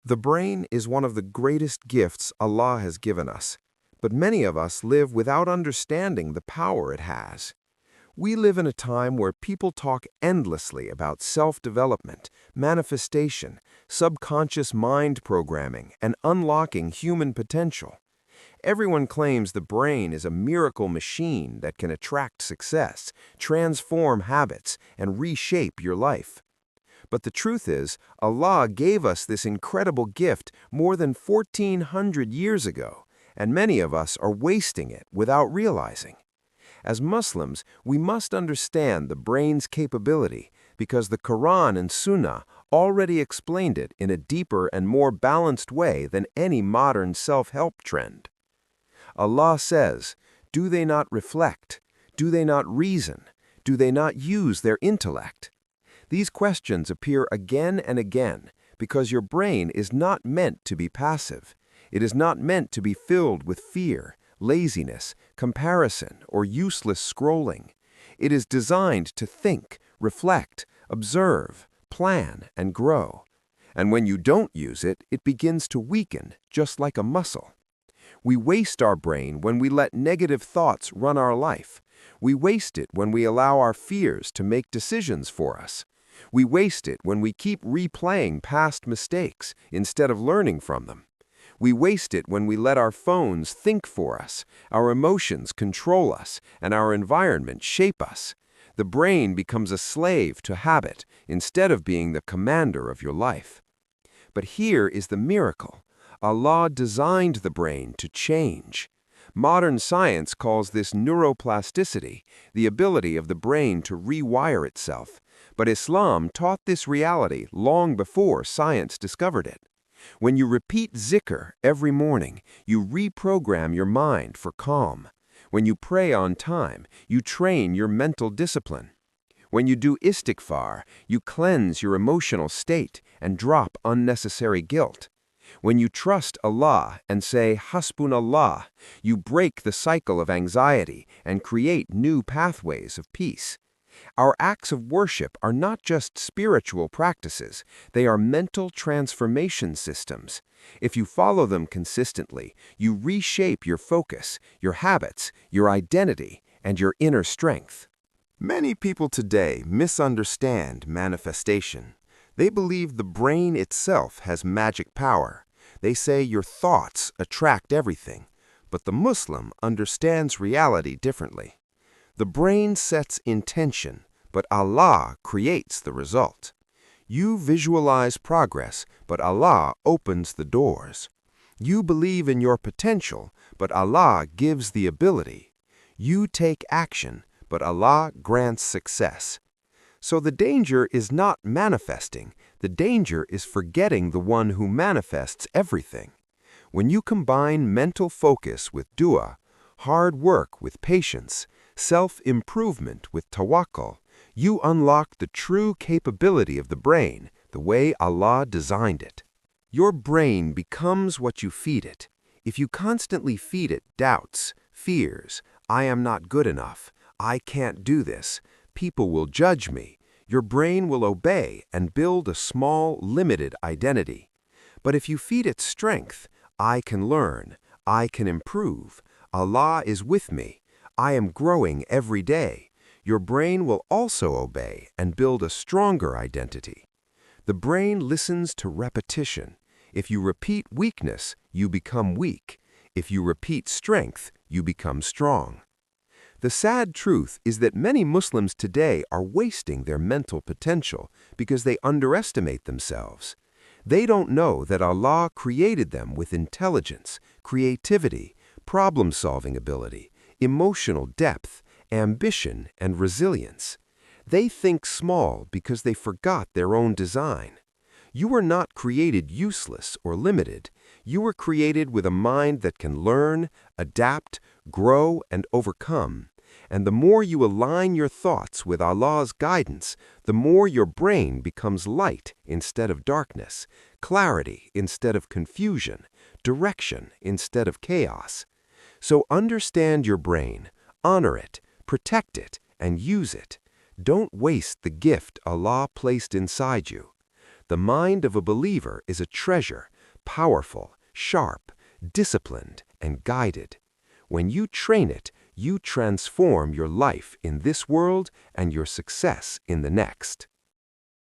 The brain is one of the greatest gifts Allah has given us, but many of us live without understanding the power it has. We live in a time where people talk endlessly about self-development, manifestation, subconscious mind programming, and unlocking human potential. Everyone claims the brain is a miracle machine that can attract success, transform habits, and reshape your life. But the truth is, Allah gave us this incredible gift more than 1400 years ago, and many of us are wasting it without realizing. As Muslims, we must understand the brain's capability because the Qur'an and Sunnah already explained it in a deeper and more balanced way than any modern self-help trend. Allah says, "Do they not reflect? Do they not reason? Do they not use their intellect?" These questions appear again and again because your brain is not meant to be passive. It is not meant to be filled with fear, laziness, comparison, or useless scrolling. It is designed to think, reflect, observe, plan, and grow. And when you don't use it, it begins to weaken, just like a muscle. We waste our brain when we let negative thoughts run our life. We waste it when we allow our fears to make decisions for us. We waste it when we keep replaying past mistakes instead of learning from them. We waste it when we let our phones think for us, our emotions control us, and our environment shape us. The brain becomes a slave to habit instead of being the commander of your life. But here is the miracle. Allah designed the brain to change. Modern science calls this neuroplasticity, the ability of the brain to rewire itself. But Islam taught this reality long before science discovered it. When you repeat dhikr every morning, you reprogram your mind for calm. When you pray on time, you train your mental discipline. When you do istighfar, you cleanse your emotional state and drop unnecessary guilt. When you trust Allah and say Hasbunallah, you break the cycle of anxiety and create new pathways of peace. Our acts of worship are not just spiritual practices, they are mental transformation systems. If you follow them consistently, you reshape your focus, your habits, your identity, and your inner strength. Many people today misunderstand manifestation. They believe the brain itself has magic power. They say your thoughts attract everything, but the Muslim understands reality differently. The brain sets intention, but Allah creates the result. You visualize progress, but Allah opens the doors. You believe in your potential, but Allah gives the ability. You take action, but Allah grants success. So the danger is not manifesting, the danger is forgetting the one who manifests everything. When you combine mental focus with dua, hard work with patience, self-improvement with tawakkul, you unlock the true capability of the brain, the way Allah designed it. Your brain becomes what you feed it. If you constantly feed it doubts, fears, I am not good enough, I can't do this, people will judge me, your brain will obey and build a small, limited identity. But if you feed it strength, I can learn, I can improve, Allah is with me, I am growing every day, your brain will also obey and build a stronger identity. The brain listens to repetition. If you repeat weakness, you become weak. If you repeat strength, you become strong. The sad truth is that many Muslims today are wasting their mental potential because they underestimate themselves. They don't know that Allah created them with intelligence, creativity, problem-solving ability, emotional depth, ambition, and resilience. They think small because they forgot their own design. You were not created useless or limited. You were created with a mind that can learn, adapt, grow, and overcome. And the more you align your thoughts with Allah's guidance, the more your brain becomes light instead of darkness, clarity instead of confusion, direction instead of chaos. So understand your brain, honor it, protect it, and use it. Don't waste the gift Allah placed inside you. The mind of a believer is a treasure, powerful, sharp, disciplined, and guided. When you train it, you transform your life in this world and your success in the next.